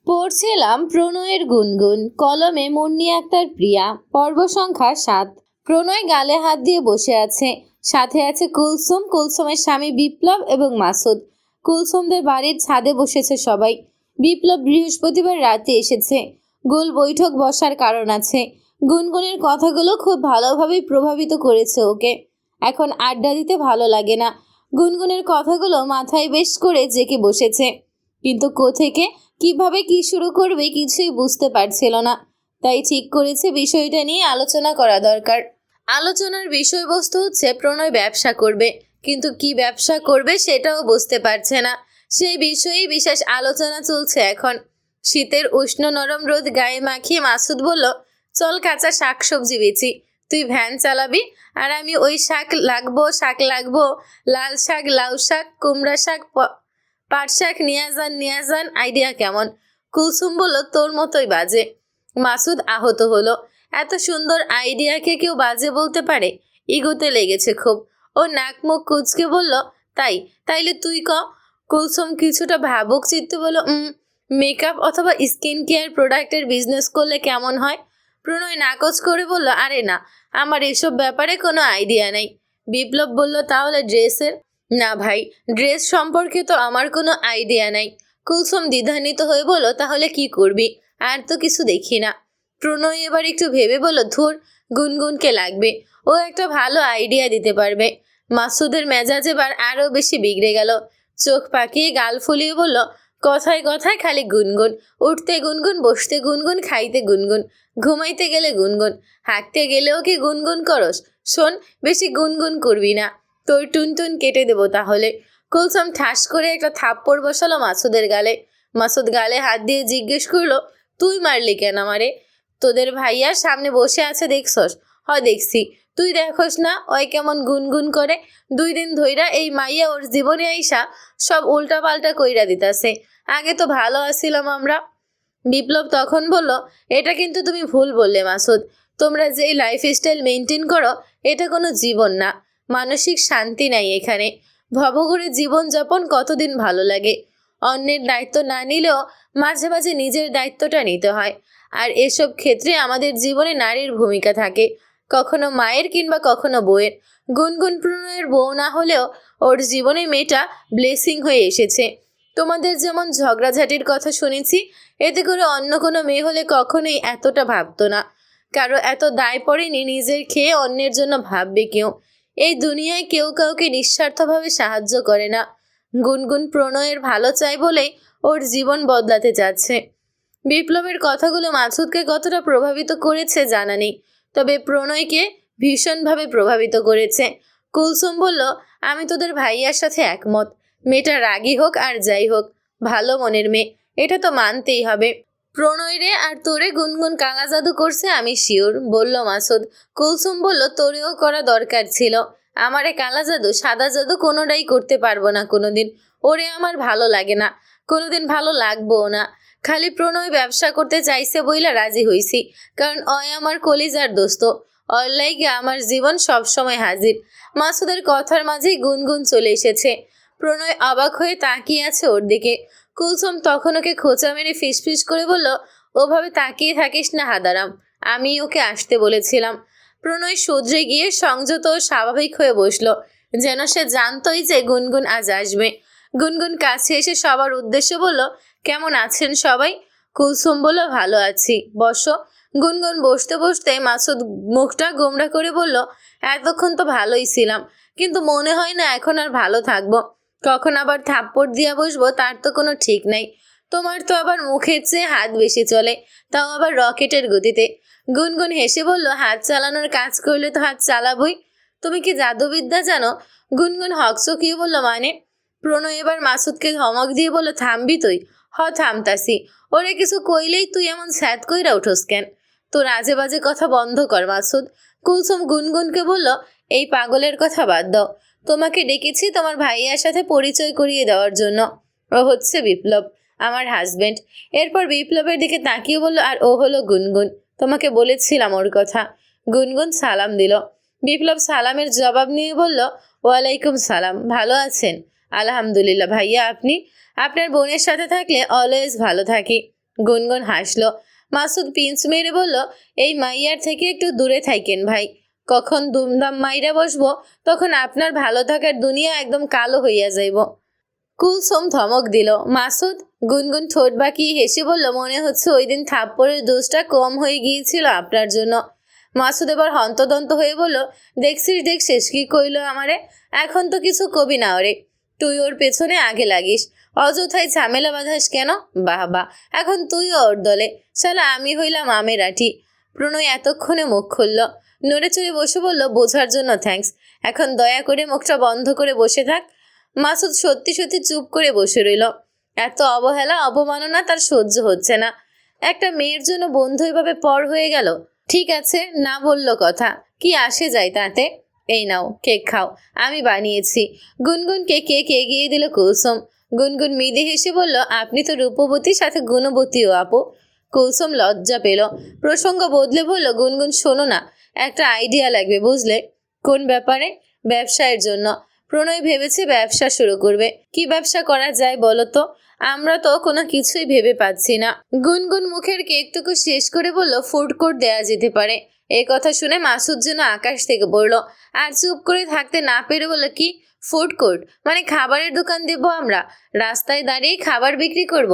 পড়ছিলাম প্রণয়ের গুনগুন, কলমে মুন্নি আক্তার প্রিয়া, পর্ব সংখ্যা 7। প্রণয় গালে হাত দিয়ে বসে আছে, সাথে আছে কুলসুম, কুলসুমের স্বামী বিপ্লব এবং মাসুদ। কুলসুমদের বাড়ির ছাদে বসেছে সবাই। বিপ্লব বৃহস্পতিবার রাতে এসেছে। গোল বৈঠক বসার কারণ আছে। গুনগুনের কথাগুলো খুব ভালোভাবেই প্রভাবিত করেছে ওকে। এখন আড্ডা দিতে ভালো লাগে না। গুনগুনের কথাগুলো মাথায় বেশ করে জেঁকে বসেছে, কিন্তু কোথেকে কিভাবে কি শুরু করবে কিছুই বুঝতে পারছিল না। তাই ঠিক করেছে বিষয়টা নিয়ে আলোচনা করা দরকার। আলোচনার বিষয়বস্তু হচ্ছে প্রণয় ব্যবসা করবে, কিন্তু কি ব্যবসা করবে সেটাও বুঝতে পারছে না। সেই বিষয়েই বিশেষ আলোচনা চলছে এখন। শীতের উষ্ণ নরম রোদ গায়ে মাখিয়ে মাসুদ বলল, চল কাঁচা শাক সবজি বেচি, তুই ভ্যান চালাবি আর আমি ওই শাক লাগবো, লাল শাক, লাউ শাক, কুমড়া শাক, পাট শাক নিয়ে যান। আইডিয়া কেমন? কুলসুম বলল, তোর মতোই বাজে। মাসুদ আহত হলো। এত সুন্দর আইডিয়াকে কেউ বাজে বলতে পারে? ইগোতে লেগেছে খুব। ও নাক মুখ কুচকে বলল, তাইলে তুই ক। কুলসুম কিছুটা ভাবুক চিত্তে বলল, মেকআপ অথবা স্কিন কেয়ার প্রোডাক্টের বিজনেস করলে কেমন হয়? প্রণয় নাকচ করে বলল, আরে না, আমার এসব ব্যাপারে কোনো আইডিয়া নেই। বিপ্লব বলল, তাহলে ড্রেসের? না ভাই, ড্রেস সম্পর্কে তো আমার কোনো আইডিয়া নাই। কুলসুম দ্বিধান্বিত হয়ে বলল, তাহলে কি করবি? আর তো কিছু দেখি না। প্রণয় এবার একটু ভেবে বলল, ধুর, গুনগুনকে লাগবে, ও একটা ভালো আইডিয়া দিতে পারবে। মাসুদের মেজাজ এবার আরও বেশি বিগড়ে গেল। চোখ পাকিয়ে গাল ফুলিয়ে বলল, কথায় কথায় খালি গুনগুন, উঠতে গুনগুন, বসতে গুনগুন, খাইতে গুনগুন, ঘুমাইতে গেলে গুনগুন, হাঁটতে গেলেও কি গুনগুন করস? শোন, বেশি গুনগুন করবি না, তোর টুনটুন কেটে দেবো তাহলে। কুলসুম ঠাস করে একটা থাপ্পড় বসালো মাসুদের গালে। মাসুদ গালে হাত দিয়ে জিজ্ঞেস করলো, তুই মারলি কেন আমারে? তোদের ভাইয়ার সামনে বসে আছে দেখছস? হয় দেখছি। তুই দেখোস না ওই কেমন গুনগুন করে? 2 দিন ধইরা এই মাইয়া ওর জীবনে আইসা সব উল্টা পাল্টা কইরা দিতাছে। আগে তো ভালো আছিলাম আমরা। বিপ্লব তখন বলল, এটা কিন্তু তুমি ভুল বললে মাসুদ। তোমরা যেই লাইফস্টাইল মেনটেন করো, এটা কোনো জীবন না। মানসিক শান্তি নাই এখানে। ভবঘুরে জীবনযাপন কতদিন ভালো লাগে। অন্যের দায়িত্ব না নিলেও মাঝে মাঝে নিজের দায়িত্বটা নিতে হয়। আর এসব ক্ষেত্রে আমাদের জীবনে নারীর ভূমিকা থাকে, কখনো মায়ের কিংবা কখনো বউয়ের। গুনগুন প্রণয়ের বউ না হলেও ওর জীবনে মেয়েটা ব্লেসিং হয়ে এসেছে। তোমাদের যেমন ঝগড়াঝাটির কথা শুনেছি, এতে করে অন্য কোনো মেয়ে হলে কখনোই এতটা ভাবতো না। কারো এত দায় পড়েনি নিজের খেয়ে অন্যের জন্য ভাববে কেউ। এই দুনিয়ায় কেউ কাউকে নিঃস্বার্থভাবে সাহায্য করে না। গুনগুন প্রণয়ের ভালো চায় বলেই ওর জীবন বদলাতে যাচ্ছে। বিপ্লবের কথাগুলো মাসুদকে কতটা প্রভাবিত করেছে জানা নেই, তবে প্রণয়কে ভীষণভাবে প্রভাবিত করেছে। কুলসুম বলল, আমি তোদের ভাইয়ার সাথে একমত। মেয়েটা রাগী হোক আর যাই হোক, ভালো মনের মেয়ে, এটা তো মানতেই হবে। প্রণয় রে আর তোরে গুনগুন কালা জাদু করছে আমি শিওর, বলল মাসুদ। কুলসুম বলল, তোরেও করা দরকার ছিল। আমারে কালা জাদু সাদা জাদু কোনোটাই করতে পারবো না কোনোদিন। ওরে আমার ভালো লাগে না, কোনোদিন ভালো লাগবেও না। খালি প্রণয় ব্যবসা করতে চাইছে বইলা রাজি হইছি, কারণ অয় আমার কলিজার দোস্ত। ওর লাইগে আমার জীবন সবসময় হাজির। মাসুদের কথার মাঝেই গুনগুন চলে এসেছে। প্রণয় অবাক হয়ে তাকিয়ে আছে ওর দিকে। কুলসুম তখন ওকে খোঁচা মেরে ফিসফিস করে বলল, ওভাবে তাকিয়ে থাকিস না হাদারাম, আমি ওকে আসতে বলেছিলাম। প্রণয় শুধরে গিয়ে সংযত ও স্বাভাবিক হয়ে বসলো, যেন সে জানতই যে গুনগুন আজ আসবে। গুনগুন কাছে এসে সবার উদ্দেশ্যে বলল, কেমন আছেন সবাই? কুলসুম বলল, ভালো আছি, বসো। গুনগুন বসতে বসতে মাসুদ মুখটা গোমড়া করে বলল, এতক্ষণ তো ভালোই ছিলাম, কিন্তু মনে হয় না এখন আর ভালো থাকবো। কখন আবার থাপ্পড় দিয়া বসবো তার তো কোনো ঠিক নাই। তোমার তো আবার মুখের চেয়ে হাত বেশি চলে, তাও আবার রকেটের গতিতে। গুনগুন হেসে বলল, হাত চালানোর কাজ করলে তো হাত চালাবই। তুমি কি জাদুবিদ্যা জানো? গুনগুন হকচকিয়ে বলল, মানে? প্রণয় এবার মাসুদকে ধমক দিয়ে বলল, থামবি তুই? থামতাসি। ওরে কিছু কইলেই তুই এমন স্যাদ কইরা উঠোস কেন? তোর আজে বাজে কথা বন্ধ কর মাসুদ। কুলসুম গুনগুনকে বলল, এই পাগলের কথা বাদ দাও। তোমাকে ডেকেছি তোমার ভাইয়ার সাথে পরিচয় করিয়ে দেওয়ার জন্য। ও হচ্ছে বিপ্লব, আমার হাজবেন্ড। এরপর বিপ্লবের দিকে তাকিয়ে বলল, আর ও হলো গুনগুন, তোমাকে বলেছিলাম ওর কথা। গুনগুন সালাম দিল। বিপ্লব সালামের জবাব নিয়ে বলল, ওয়ালাইকুম সালাম, ভালো আছেন? আলহামদুলিল্লাহ ভাইয়া, আপনি? আপনার বোনের সাথে থাকলে অলওয়েজ ভালো থাকি। গুনগুন হাসলো। মাসুদ পিঞ্চ মেরে বলল, এই মাইয়ার থেকে একটু দূরে থাকেন ভাই। কখন দুমদাম মাইরা বসবো তখন আপনার ভালো থাকার দুনিয়া একদম কালো হইয়া যাইব। কুলসুম ধমক দিল। মাসুদ? গুনগুন ঠোঁট বাঁকিয়ে হেসে বলল, মনে হচ্ছে ওই দিন থাপ্পড়ের দোষটা কম হয়ে গিয়েছিল আপনার জন্য। মাসুদ এবার হন্তদন্ত হয়ে বলল, দেখছিস কি কইল আমারে? এখন তো কিছু কবি না ওরে। তুই ওর পেছনে আগে লাগিস, অযথাই ঝামেলা বাঁধাস কেন? বাহ বাহ, এখন তুইও ওর দলে। শালা আমি হইলাম আমের আঁটি। প্রণয় এতক্ষণে মুখ খুলল, নড়ে চড়ে বসে বলল, বোঝার জন্য থ্যাঙ্কস। এখন দয়া করে মুখটা বন্ধ করে বসে থাক। মাসুদ সত্যি সত্যি চুপ করে বসে রইল। এত অবহেলা অবমাননা তার সহ্য হচ্ছে না। একটা মেয়ের জন্য বন্ধু এভাবে পর হয়ে গেল। ঠিক আছে, না বললো কথা, কি আসে যায় তাতে। এই নাও কেক খাও, আমি বানিয়েছি। গুনগুনকে কেক এগিয়ে দিল কুলসুম। গুনগুন মৃদু হেসে বলল, আপনি তো রূপবতী, সাথে গুণবতীও আপু। কুলসুম লজ্জা পেল, প্রসঙ্গ বদলে বলল, গুনগুন শোনো না, একটা আইডিয়া লাগবে বুঝলে। কোন ব্যাপারে? ব্যবসায়ের জন্য। প্রণয় ভেবেছে ব্যবসা শুরু করবে। কি ব্যবসা করা যায় বলো তো? আমরা তো কোনো কিছুই ভেবে পাচ্ছি না। গুনগুন মুখের কেকটুকু শেষ করে বলল, ফুড কোর্ট দেয়া যেতে পারে। এই কথা শুনে মাসুদ যেন আকাশ থেকে পড়ল, আর চুপ করে থাকতে না পেরে বলল, কি ফুড কোর্ট? মানে খাবারের দোকান দেব আমরা? রাস্তায় দাঁড়িয়ে খাবার বিক্রি করব?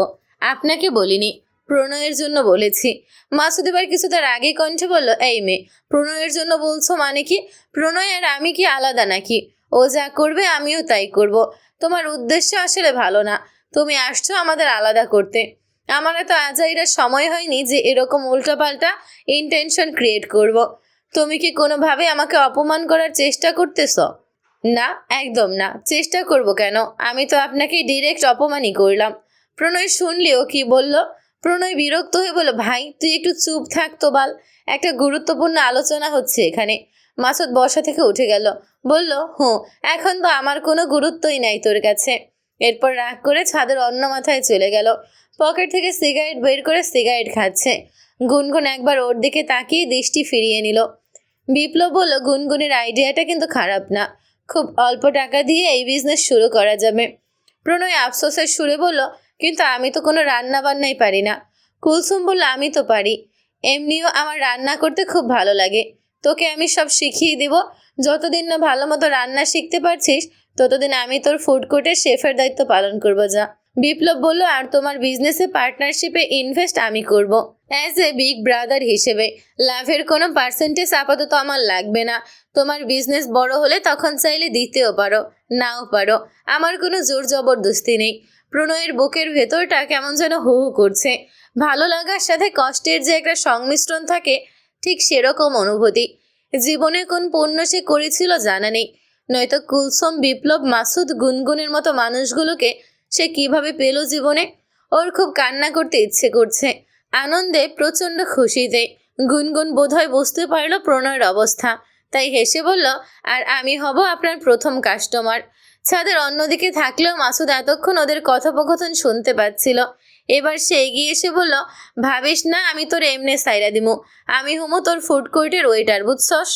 আপনাকে বলিনি, প্রণয়ের জন্য বলেছি। মাসুদ এবার কিছুটা রাগে কণ্ঠে বলল, এই মেয়ে, প্রণয়ের জন্য বলছো মানে কি? প্রণয় আর আমি কি আলাদা নাকি? ও যা করবে আমিও তাই করব। তোমার উদ্দেশ্য আসলে ভালো না। তুমি আসছো আমাদের আলাদা করতে। আমার এত আজাইরা সময় হয়নি যে এরকম উল্টাপাল্টা ইন্টেনশন ক্রিয়েট করব। তুমি কি কোনোভাবে আমাকে অপমান করার চেষ্টা করতেছ? না, একদম না। চেষ্টা করব কেন? আমি তো আপনাকে ডিরেক্ট অপমানই করলাম। প্রণয় শুনলেও কি বলল? প্রণয় বিরক্ত হয়ে বলল, ভাই তুই একটু চুপ থাক তো বাল, একটা গুরুত্বপূর্ণ আলোচনা হচ্ছে এখানে। মাসুদ বসা থেকে উঠে গেল, বলল, এখন তো আমার কোনো গুরুত্বই নাই তোর কাছে। এরপর রাগ করে ছাদের অন্য মাথায় চলে গেল। পকেট থেকে সিগারেট বের করে সিগারেট খাচ্ছে। গুনগুন একবার ওর দিকে তাকিয়ে দৃষ্টি ফিরিয়ে নিল। বিপ্লব বলল, গুনগুনের আইডিয়াটা কিন্তু খারাপ না। খুব অল্প টাকা দিয়ে এই বিজনেস শুরু করা যাবে। প্রণয় আফসোসের সুরে বলল, কিন্তু আমি তো কোনো রান্না বান্নাই পারি না। কুলসুম বলল, আমি তো পারি। এমনিও আমার রান্না করতে খুব ভালো লাগে। তোকে আমি সব শিখিয়ে দিব। যতদিন না ভালো মতো রান্না শিখতে পারছিস ততদিন আমি তোর ফুড কোর্টের শেফের দায়িত্ব পালন করব যা। বিপ্লব বলল, আর তোমার বিজনেসে পার্টনারশিপে ইনভেস্ট আমি করব, অ্যাজ এ বিগ ব্রাদার হিসেবে। লাভের কোনো পার্সেন্টেজ আপাতত আমার লাগবে না। তোমার বিজনেস বড় হলে তখন চাইলে দিতেও পারো, নাও পারো। আমার কোনো জোর জবরদস্তি নেই। প্রণয়ের বুকের ভেতরটা কেমন যেন হু হু করছে। ভালো লাগার সাথে কষ্টের যে একটা সংমিশ্রণ থাকে, ঠিক সেরকম অনুভূতি। জীবনে কোন পুণ্য সে করেছিল জানা নেই, নয়তো কুলসুম, বিপ্লব, মাসুদ, গুনগুনের মতো মানুষগুলোকে সে কিভাবে পেল জীবনে। ওর খুব কান্না করতে ইচ্ছে করছে, আনন্দে, প্রচণ্ড খুশিতে। গুনগুন বোধহয় বুঝতে পারল প্রণয়ের অবস্থা, তাই হেসে বলল, আর আমি হব আপনার প্রথম কাস্টমার। ছাদের অন্যদিকে থাকলেও মাসুদ এতক্ষণ ওদের কথোপকথন শুনতে পাচ্ছিল। এবার সে এগিয়ে এসে বলল, ভাবিস না আমি তোর এমনে সাইরা দিমু। আমি হুমু তোর ফুড কোর্টের ওয়েটার, বুঝছস?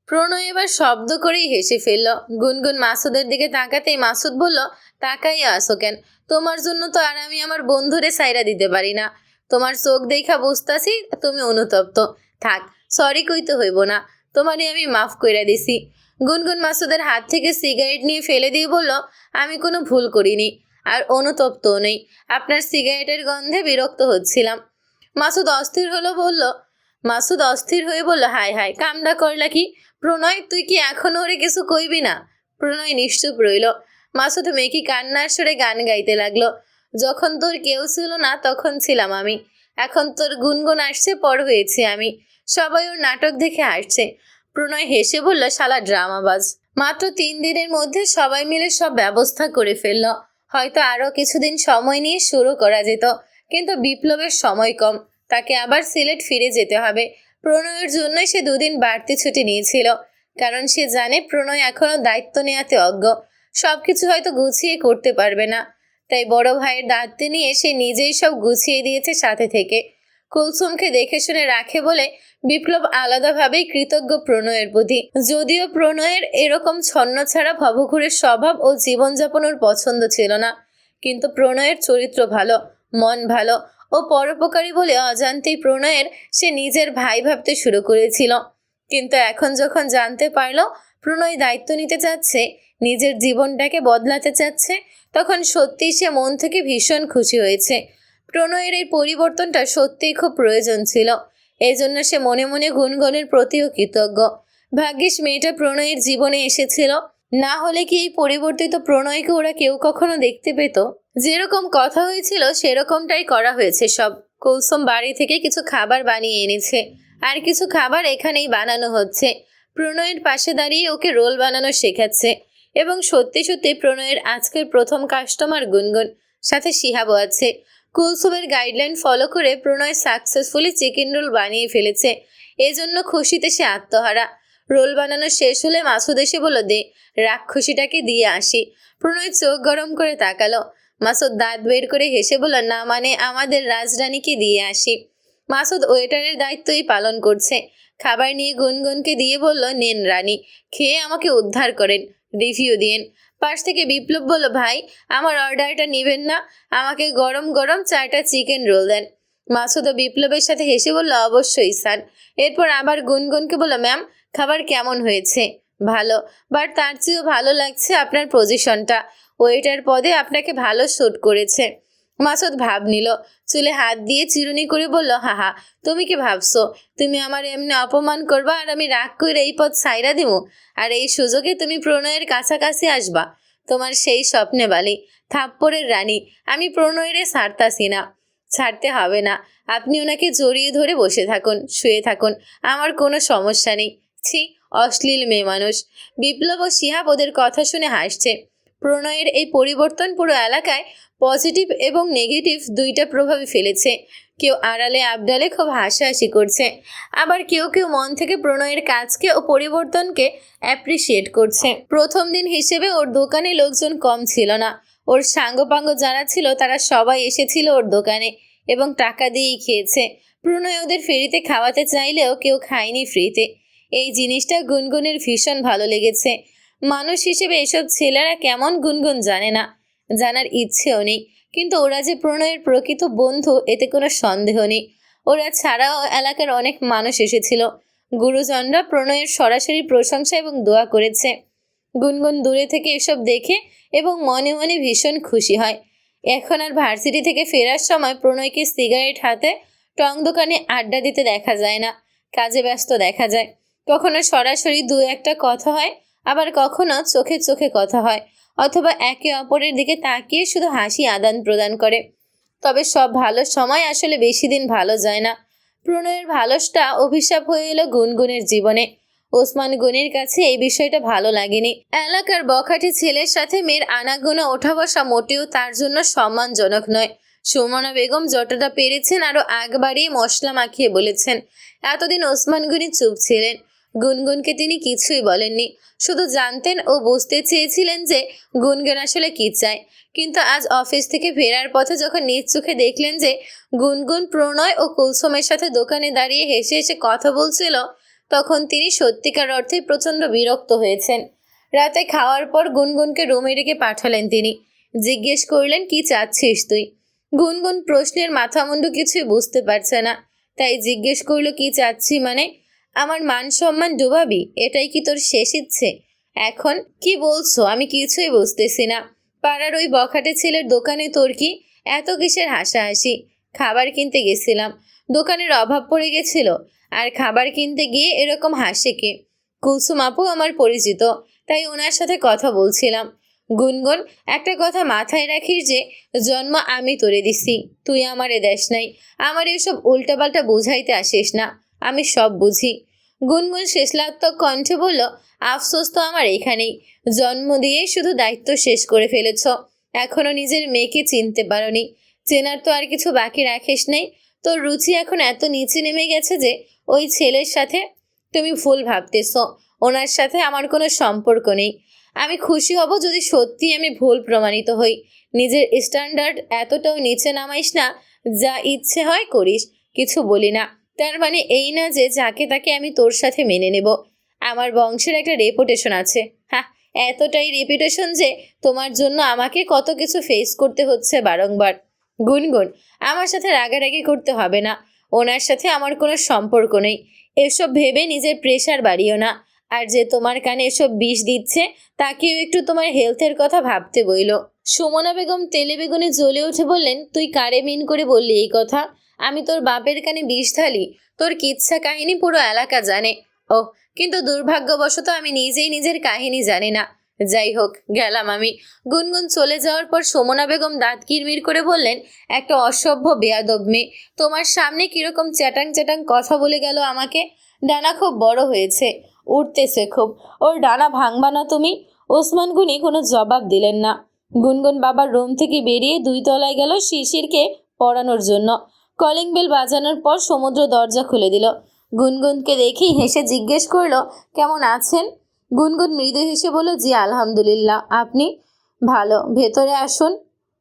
প্রণয় এবার শব্দ করেই হেসে ফেলল। গুনগুন মাসুদের দিকে তাকাতেই মাসুদ বলল, তাকাই আসো কেন? তোমার জন্য তো আর আমি আমার বন্ধুরে সাইরা দিতে পারি না। তোমার চোখ দেখা বুঝতাছি তুমি অনুতপ্ত। থাক, সরি কইতে হইব না, তোমারে আমি মাফ কইরা দিছি। গুনগুন মাসুদের হাত থেকে সিগারেট নিয়ে ফেলে দিয়ে বলল, আমি কোনো ভুল করিনি, আর অনুতপ্তও নেই। আপনার সিগারেটের গন্ধে বিরক্ত হচ্ছিলাম। মাসুদ অস্থির হয়ে বলল, হায় হায়, কামডা করলা কি? প্রণয়, তুই কি এখনো ওরে কিছু কইবি না? প্রণয় নিশ্চুপ রইল। মাসুদ মেকি কান্নার সুরে গান গাইতে লাগলো, যখন তোর কেউ ছিল না তখন ছিলাম আমি, এখন তোর গুনগুন আসছে পর হয়েছি আমি, সবাই ওর নাটক দেখে আসছে। প্রণয় হেসে বলল, শালা ড্রামাবাজ। মাত্র 3 দিনের মধ্যে সবাই মিলে সব ব্যবস্থা করে ফেলল। হয়তো আরো কিছুদিন সময় নিয়ে শুরু করা যেত, কিন্তু বিপ্লবের সময় কম, তাকে আবার সিলেট ফিরে যেতে হবে। প্রণয়ের জন্যই সে 2 দিন বাড়তি ছুটি নিয়েছিল, কারণ সে জানে প্রণয় এখনো দায়িত্ব নেওয়াতে অজ্ঞ, সবকিছু হয়তো গুছিয়ে করতে পারবে না। তাই বড় ভাইয়ের দায়িত্ব নিয়ে সে নিজেই সব গুছিয়ে দিয়েছে সাথে থেকে। কুলসুমকে দেখে শুনে রাখে বলে বিপ্লব আলাদাভাবেই কৃতজ্ঞ প্রণয়ের প্রতি। যদিও প্রণয়ের এরকম ছন্নছাড়া ভবঘুরের স্বভাব ও জীবনযাপন ওর পছন্দ ছিল না, কিন্তু প্রণয়ের চরিত্র ভালো, মন ভালো, ও পরোপকারী বলে অজান্তেই প্রণয়ের সে নিজের ভাই ভাবতে শুরু করেছিল। কিন্তু এখন যখন জানতে পারল প্রণয় দায়িত্ব নিতে চাচ্ছে, নিজের জীবনটাকে বদলাতে চাচ্ছে, তখন সত্যিই সে মন থেকে ভীষণ খুশি হয়েছে। প্রণয়ের এই পরিবর্তনটা সত্যিই খুব প্রয়োজন ছিল। এই জন্য সে মনে মনে গুনগুনের প্রতিও কৃতজ্ঞ। ভাগ্যিস মেয়েটা প্রণয়ের জীবনে এসেছিল, না হলে কি এই পরিবর্তিত প্রণয়কে ওরা কেউ কখনো দেখতে পেত? যেরকম কথা হয়েছিল সেরকমটাই করা হয়েছে সব। কুলসুম বাড়ি থেকে কিছু খাবার বানিয়ে এনেছে, আর কিছু খাবার এখানেই বানানো হচ্ছে। প্রণয়ের পাশে দাঁড়িয়ে ওকে রোল বানানো শেখাচ্ছে। এবং সত্যি সত্যি প্রণয়ের আজকের প্রথম কাস্টমার গুনগুন, সাথে শিহাবও আছে। কুলসুমের গাইডলাইন ফলো করে প্রণয় সাকসেসফুলি চিকেন রোল বানিয়ে ফেলেছে। এজন্য খুশিতে সে আত্মহারা। রোল বানানো শেষ হলে মাসুদ এসে বলল, দে রাক্ষসীটাকে দিয়ে আসি। প্রণয় চোখ গরম করে তাকালো। মাসুদ দাঁত বের করে হেসে বলল, না মানে আমাদের রাজরানীকে দিয়ে আসি। মাসুদ ওয়েটারের দায়িত্বই পালন করছে। খাবার নিয়ে গুনগুনকে দিয়ে বলল, নেন রানী, খেয়ে আমাকে উদ্ধার করেন, রিভিউ দিন। পাশ থেকে বিপ্লব বলল, ভাই আমার অর্ডারটা নেবেন না, আমাকে গরম গরম 4টা চিকেন রোল দেন। মাসুদ ও বিপ্লবের সাথে হেসে বলল, অবশ্যই স্যার। এরপর আবার গুনগুনকে বলল, ম্যাম খাবার কেমন হয়েছে? ভালো, বাট তার চেয়েও ভালো লাগছে আপনার পজিশনটা। ওয়েটার পদে আপনাকে ভালো স্যুট করেছে। মাসুদ ভাব নিল, চুলে হাত দিয়ে চিরুনি করে বলল, হাহা, তুমি কি ভাবছো তুমি আমার এমনি অপমান করবা আর আমি রাগ করে এই পথ সাইরা দিব? আর এই সুযোগে তুমি প্রণয়ের কাছাকাছি আসবা? তোমার সেই স্বপ্নে বালি, থাপ্পড়ের রানী আমি প্রণয়ের ছাড়তাছি না। ছাড়তে হবে না, আপনি ওনাকে জড়িয়ে ধরে বসে থাকুন, শুয়ে থাকুন, আমার কোনো সমস্যা নেই। ছি, অশ্লীল মেয়ে মানুষ। বিপ্লব ও শিহাব ওদের কথা শুনে হাসছে। প্রণয়ের এই পরিবর্তন পুরো এলাকায় পজিটিভ এবং নেগেটিভ দুইটা প্রভাবই ফেলেছে। কেউ আড়ালে আবডালে খুব হাসাহাসি করছে, আবার কেউ কেউ মন থেকে প্রণয়ের কাজকে ও পরিবর্তনকে অ্যাপ্রিসিয়েট করছে। প্রথম দিন হিসেবে ওর দোকানে লোকজন কম ছিল না। ওর সাঙ্গপাঙ্গ যারা ছিল তারা সবাই এসেছিল ওর দোকানে এবং টাকা দিয়েই খেয়েছে। প্রণয় ওদের ফ্রিতে খাওয়াতে চাইলেও কেউ খায়নি ফ্রিতে। এই জিনিসটা গুনগুনের ভীষণ ভালো লেগেছে। মানুষ হিসেবে এসব ছেলেরা কেমন গুনগুন জানে না, জানার ইচ্ছেও নেই। কিন্তু ওরা যে প্রণয়ের প্রকৃত বন্ধু এতে কোনো সন্দেহ নেই। ওরা ছাড়াও এলাকার অনেক মানুষ এসেছিল। গুরুজনরা প্রণয়ের সরাসরি প্রশংসা এবং দোয়া করেছে। গুনগুন দূরে থেকে এসব দেখে এবং মনে মনে ভীষণ খুশি হয়। এখন আর ভার্সিটি থেকে ফেরার সময় প্রণয়কে সিগারেট হাতে টং দোকানে আড্ডা দিতে দেখা যায় না, কাজে ব্যস্ত দেখা যায়। কখনো সরাসরি দু একটা কথা হয়, আবার কখনো চোখে চোখে কথা হয়, অথবা একে অপরের দিকে তাকিয়ে শুধু হাসি আদান প্রদান করে। তবে সব ভালো সময় আসলে বেশি দিন ভালো যায় না। প্রণয়ের ভালোসটা অভিশাপ হয়ে এলো গুনগুনের জীবনে। ওসমান গনির কাছে এই বিষয়টা ভালো লাগেনি। এলাকার বখাটে ছেলের সাথে মেয়ের আনাগোনা ওঠা বসা মোটেও তার জন্য সম্মানজনক নয়। সুমনা বেগম যতটা পেরেছেন আরো আগ বাড়িয়ে মশলা মাখিয়ে বলেছেন। এতদিন ওসমান গনি চুপ ছিলেন। গুনগুনকে তিনি কিছুই বলেননি, শুধু জানতেন ও বুঝতে চেয়েছিলেন যে গুনগুন আসলে কি চায়। কিন্তু আজ অফিস থেকে ফেরার পথে যখন নিজ চোখে দেখলেন যে গুনগুন প্রণয় ও কুলসুমের সাথে দোকানে দাঁড়িয়ে হেসে হেসে কথা বলছিল, তখন তিনি সত্যিকার অর্থে প্রচণ্ড বিরক্ত হয়েছেন। রাতে খাওয়ার পর গুনগুনকে রুমে রেখে পাঠালেন তিনি। জিজ্ঞেস করলেন, কি চাচ্ছিস তুই? গুনগুন প্রশ্নের মাথামুন্ডু কিছুই বুঝতে পারছে না, তাই জিজ্ঞেস করলো, কি চাচ্ছি মানে? আমার মান সম্মান ডুবাবি, এটাই কি তোর শেষ ইচ্ছে? এখন কি বলছো আমি কিছুই বুঝতেছি না। পাড়ার ওই বখাটে ছেলের দোকানে তোর কি এত কিসের হাসাহাসি? খাবার কিনতে গেছিলাম, দোকানের অভাব পড়ে গেছিল, আর খাবার কিনতে গিয়ে এরকম হাসে কে? কুলসুম আপু আমার পরিচিত, তাই ওনার সাথে কথা বলছিলাম। গুনগুন, একটা কথা মাথায় রাখিস যে জন্ম আমি তোরে দিছি, তুই আমারে দেশ নাই। আমার এসব উল্টাপাল্টা বুঝাইতে আসিস না, আমি সব বুঝি। গুনগুন শেষলাত্মক কণ্ঠে বলল, আফসোস তো আমার এখানেই, জন্ম দিয়েই শুধু দায়িত্ব শেষ করে ফেলেছ, এখনো নিজের মেয়েকে চিনতে পারোনি। চেনার তো আর কিছু বাকি রাখিস নেই। তোর রুচি এখন এত নিচে নেমে গেছে যে ওই ছেলের সাথে তুমি ভুল ভাবতেছ। ওনার সাথে আমার কোনো সম্পর্ক নেই। আমি খুশি হব যদি সত্যি আমি ভুল প্রমাণিত হই। নিজের স্ট্যান্ডার্ড এতটাও নিচে নামাইস না, যা ইচ্ছে হয় করিস, কিছু বলি না। তার মানে এই না যে যাকে তাকে আমি তোর সাথে মেনে নেব। আমার বংশের একটা রেপুটেশন আছে। হ্যাঁ, এতটাই রেপুটেশন যে তোমার জন্য আমাকে কত কিছু ফেস করতে হচ্ছে বারংবার। গুনগুন, আমার সাথে রাগারাগি করতে হবে না। ওনার সাথে আমার কোনো সম্পর্ক নেই। এসব ভেবে নিজের প্রেশার বাড়িও না। আর যে তোমার কানে এসব বিষ দিচ্ছে তাকেও একটু তোমার হেলথের কথা ভাবতে বইল। সুমনা বেগম তেলে বেগুনে জ্বলে উঠে বললেন, তুই কারে মিন করে বললি এই কথা? আমি তোর বাপের কানে বিষ ঢালি? তোর কিচ্ছা কাহিনী পুরো এলাকা জানে। ওহ, কিন্তু দুর্ভাগ্যবশত আমি নিজেই নিজের কাহিনী জানি না। যাই হোক, গেলাম আমি। গুনগুন চলে যাওয়ার পর সুমনা বেগম দাঁত কিরমির করে বললেন, একটা অসভ্য বেয়াদব মেয়ে তোমার সামনে কিরকম চ্যাটাং চ্যাটাং কথা বলে গেল আমাকে। ডানা খুব বড় হয়েছে, উঠতেছে খুব। ওর ডানা ভাঙবা না তুমি? ওসমান গনি কোনো জবাব দিলেন না। গুনগুন বাবার রুম থেকে বেরিয়ে 2 তলায় গেল শিশিরকে পড়ানোর জন্য। কলিং বেল বাজানোর পর সমুদ্র দরজা খুলে দিল। গুনগুনকে দেখেই হেসে জিজ্ঞেস করলো, কেমন আছেন? গুনগুন মৃদু হেসে বলল, জি আলহামদুলিল্লাহ। আপনি? ভালো, ভেতরে আসুন।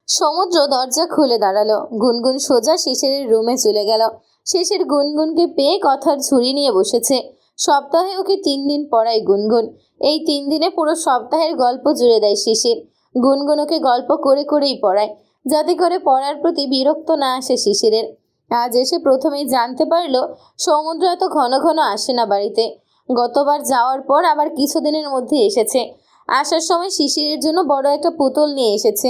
সমুদ্র দরজা খুলে দাঁড়ালো। গুনগুন সোজা শিশিরের রুমে চলে গেল। শিশির গুনগুনকে পেয়ে কথার ঝুড়ি নিয়ে বসেছে। সপ্তাহে ওকে 3 দিন পড়ায় গুনগুন। এই 3 দিনে পুরো সপ্তাহের গল্প জুড়ে দেয় শিশির। গুনগুন ওকে গল্প করে করেই পড়ায়, যাতে করে পড়ার প্রতি বিরক্ত না আসে শিশিরের। আজ এসে প্রথমেই জানতে পারলো সমুদ্র এত ঘন ঘন আসে না বাড়িতে। গতবার যাওয়ার পর আবার কিছুদিনের মধ্যে এসেছে। আসার সময় শিশিরের জন্য বড় একটা পুতুল নিয়ে এসেছে।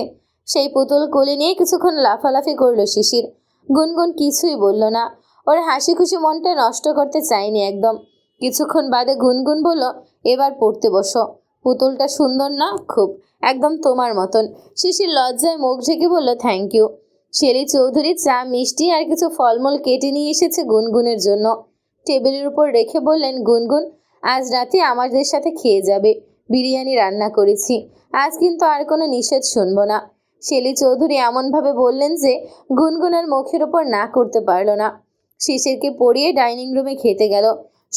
সেই পুতুল কোলে নিয়ে কিছুক্ষণ লাফালাফি করলো শিশির। গুনগুন কিছুই বলল না। ওর হাসি খুশি মনটা নষ্ট করতে চায়নি একদম। কিছুক্ষণ বাদে গুনগুন বলল, এবার পড়তে বসো। পুতুলটা সুন্দর না? খুব, একদম তোমার মতন। শিশির লজ্জায় মুখ ঢেকে বলল, থ্যাংক ইউ। শেলি চৌধুরী চা, মিষ্টি আর কিছু ফলমূল কেটে নিয়ে এসেছে গুনগুনের জন্য। টেবিলের উপর রেখে বললেন, গুনগুন, আজ রাতে আমাদের সাথে খেয়ে যাবে। বিরিয়ানি রান্না করেছি। আজ কিন্তু আর কোনো নিষেধ শুনবো না। শেলি চৌধুরী এমনভাবে বললেন যে গুনগুনের মুখের উপর না করতে পারল না। শিশিরকে পরিয়ে ডাইনিং রুমে খেতে গেল।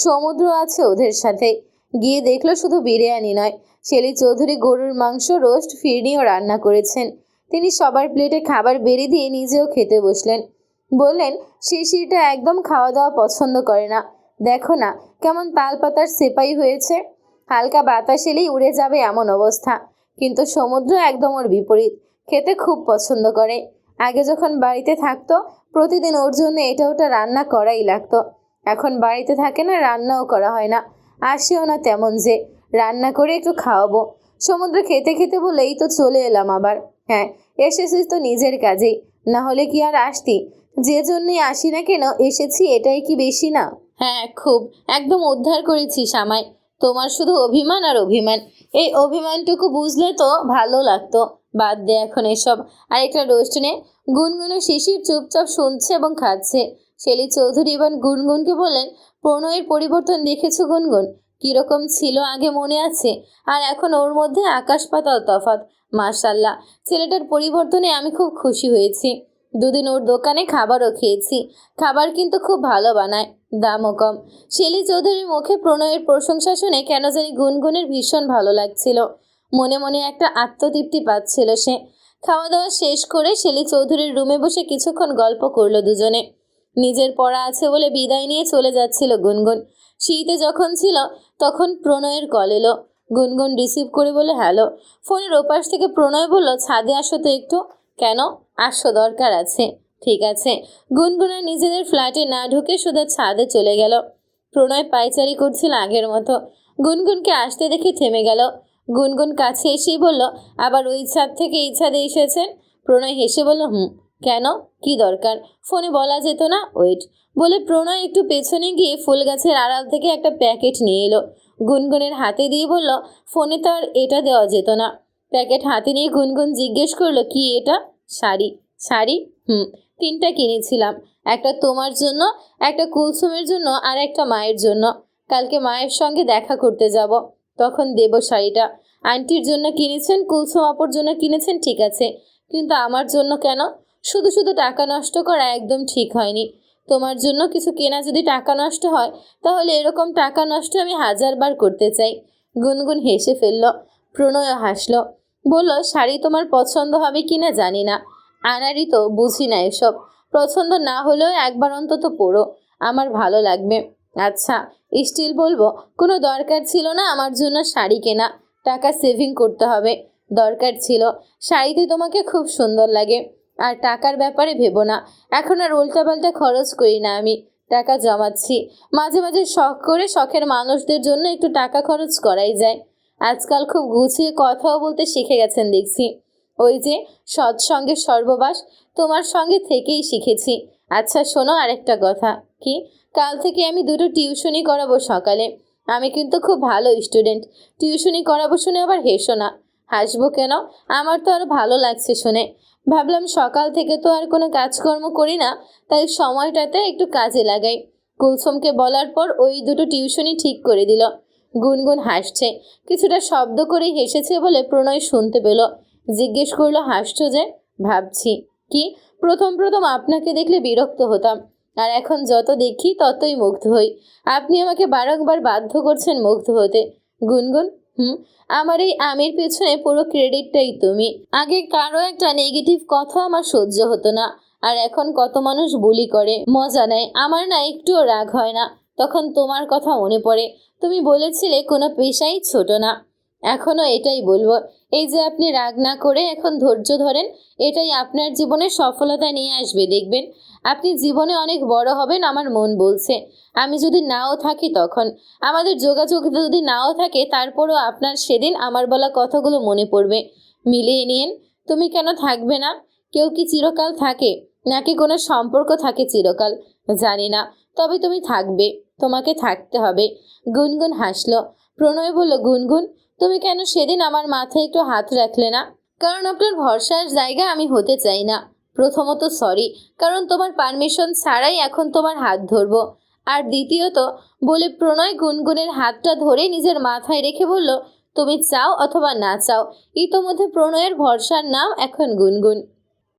সমুদ্র আছে ওদের সাথে। গিয়ে দেখলো শুধু বিরিয়ানি নয়, শেলি চৌধুরী গরুর মাংস, রোস্ট, ফিরনিও রান্না করেছেন। তিনি সবার প্লেটে খাবার বেড়ে দিয়ে নিজেও খেতে বসলেন। বললেন, শিশিরটা একদম খাওয়া দাওয়া পছন্দ করে না। দেখো না কেমন তালপাতার সেপাই হয়েছে। হালকা বাতাস এলেই উড়ে যাবে এমন অবস্থা। কিন্তু সমুদ্র একদম ওর বিপরীত, খেতে খুব পছন্দ করে। আগে যখন বাড়িতে থাকতো প্রতিদিন ওর জন্য এটা ওটা রান্না করাই লাগতো। এখন বাড়িতে থাকে না, রান্নাও করা হয় না। আসেও না তেমন যে রান্না করে একটু খাওয়াবো। সমুদ্র খেতে খেতে বলে, এই তো চলে এলাম আবার। হ্যাঁ, এসেছিস তো নিজের কাজেই, না হলে কি আর আসতি? যে জন্যই আসি না কেন, এসেছি এটাই কি বেশি না? হ্যাঁ, খুব, একদম উদ্ধার করেছিস আমায়। তোমার শুধু অভিমান আর অভিমান। এই অভিমানটুকু বুঝলে তো ভালো লাগতো। বাদ দে এখন এসব, আর একটা রোস্ট নে। গুনগুন ও শিশির চুপচাপ শুনছে এবং খাচ্ছে। শেলি চৌধুরী এবার গুনগুনকে বললেন, প্রণয়ের পরিবর্তন দেখেছো গুনগুন? কিরকম ছিল আগে মনে আছে? আর এখন ওর মধ্যে আকাশ পাতাল তফাৎ। মাশাল্লাহ, ছেলেটার পরিবর্তনে আমি খুব খুশি হয়েছি। 2 দিন ওর দোকানে খাবারও খেয়েছি। খাবার কিন্তু খুব ভালো বানায়, দামও কম। শেলি চৌধুরীর মুখে প্রণয়ের প্রশংসা শুনে কেন জানি গুনগুনের ভীষণ ভালো লাগছিল। মনে মনে একটা আত্মতৃপ্তি পাচ্ছিল সে। খাওয়া দাওয়া শেষ করে শেলি চৌধুরীর রুমে বসে কিছুক্ষণ গল্প করলো দুজনে। নিজের পড়া আছে বলে বিদায় নিয়ে চলে যাচ্ছিল গুনগুন। শীতে যখন ছিল তখন প্রণয়ের কল এলো। গুনগুন রিসিভ করে বলে, হ্যালো। ফোনের ওপাশ থেকে প্রণয় বলল, ছাদে আসো তো একটু। কেন? আসো, দরকার আছে। ঠিক আছে। গুনগুনের নিজেদের ফ্ল্যাটে না ঢুকে শুধু ছাদে চলে গেল। প্রণয় পায়চারি করছিল আগের মতো। গুনগুনকে আসতে দেখে থেমে গেল। গুনগুন কাছে এসেই বলল, আবার ওই ছাদ থেকে এই ছাদে এসেছেন? প্রণয় হেসে বলল, কেন, কি দরকার? ফোনে বলা যেত না? ওয়েট। বলে প্রণয় একটু পেছনে গিয়ে ফুল গাছের আড়াল থেকে একটা প্যাকেট নিয়ে এলো। গুনগুনের হাতে দিয়ে বলল, ফোনে তো আর এটা দেওয়া যেত না। প্যাকেট হাতে নিয়ে গুনগুন জিজ্ঞেস করলো, কি এটা? শাড়ি। শাড়ি? 3টা কিনেছিলাম। একটা তোমার জন্য, একটা কুলসুমের জন্য, আর একটা মায়ের জন্য। কালকে মায়ের সঙ্গে দেখা করতে যাব, তখন দেব শাড়িটা। আন্টির জন্য কিনেছেন, কুলসুম আপুর জন্য কিনেছেন, ঠিক আছে, কিন্তু আমার জন্য কেন? শুধু শুধু টাকা নষ্ট করা একদম ঠিক হয়নি। তোমার জন্য কিছু কেনা যদি টাকা নষ্ট হয়, তাহলে এরকম টাকা নষ্ট আমি 1000বার করতে চাই। গুনগুন হেসে ফেলল। প্রণয় হাসল। বলল, শাড়ি তোমার পছন্দ হবে কিনা জানি না, আনারই তো, বুঝি না এসব। পছন্দ না হলেও একবার অন্তত পরো, আমার ভালো লাগবে। আচ্ছা, স্টিল বলবো, কোনো দরকার ছিল না আমার জন্য শাড়ি কেনা। টাকা সেভিং করতে হবে। দরকার ছিল। শাড়িতে তোমাকে খুব সুন্দর লাগে। আর টাকার ব্যাপারে ভেবো না, এখন আর উল্টাপাল্টা খরচ করি না আমি, টাকা জমাচ্ছি। মাঝে মাঝে শখ করে শখের মানুষদের জন্য একটু টাকা খরচ করাই যায়। আজকাল খুব গুছিয়ে কথাও বলতে শিখে গেছেন দেখছি। ওই যে সৎসঙ্গের সর্ববাস, তোমার সঙ্গে থেকেই শিখেছি। আচ্ছা শোনো আরেকটা কথা। কি? কাল থেকে আমি 2টো টিউশনি করাবো সকালে। আমি কিন্তু খুব ভালো স্টুডেন্ট। টিউশনি করাবো শুনে আবার হেসো না। হাসবো কেন? আমার তো আরো ভালো লাগছে শুনে। ভাবলাম সকাল থেকে তো আর কোনো কাজকর্ম করি না, তাই সময়টাতে একটু কাজে লাগাই। কুলসুমকে বলার পর ওই 2টো টিউশনি ঠিক করে দিল। গুনগুন হাসছে। কিছুটা শব্দ করে হেসেছে বলে প্রণয় শুনতে পেল। জিজ্ঞেস করলো, হাসছো যে? ভাবছি। কি? প্রথম প্রথম আপনাকে দেখলে বিরক্ত হতাম, আর এখন যত দেখি ততই মুগ্ধ হই। আপনি আমাকে বারংবার বাধ্য করছেন মুগ্ধ হতে। গুনগুন, আমার এই আমের পেছনে পুরো ক্রেডিটটাই তুমি। আগে কারো একটা নেগেটিভ কথা আমার সহ্য হতো না, আর এখন কত মানুষ বুলি করে, মজা নেয়। আমার না একটুও রাগ হয় না, তখন তোমার কথা মনে পড়ে। তুমি বলেছিলে কোনো পেশাই ছোট না। এখনো এটাই বলবো। এই যে আপনি রাগ না করে এখন ধৈর্য ধরেন, এটাই আপনার জীবনে সফলতা নিয়ে আসবে দেখবেন। আপনি জীবনে অনেক বড় হবেন আমার মন বলছে। আমি যদি নাও থাকি তখন, আমাদের যোগাযোগ যদি নাও থাকে, তারপরও আপনার সেদিন আমার বলা কথাগুলো মনে পড়বে। মিলিয়ে নিন। তুমি কেন থাকবে না? কেউ কি চিরকাল থাকে, নাকি কোনো সম্পর্ক থাকে চিরকাল? জানি না, তবে তুমি থাকবে। তোমাকে থাকতে হবে। গুনগুন হাসলো। প্রণয় বলল, গুনগুন তুমি কেন সেদিন আমার মাথায় একটু হাত রাখলে না? কারণ আপনার ভরসার জায়গা আমি হতে চাই না। প্রথমত সরি, কারণ তোমার পারমিশন ছাড়াই এখন তোমার হাত ধরবো। আর দ্বিতীয়ত, বলে প্রণয় গুনগুনের হাতটা ধরে নিজের মাথায় রেখে বলল, তুমি চাও অথবা না চাও, ইতোমধ্যে প্রণয়ের ভরসার নাম এখন গুনগুন।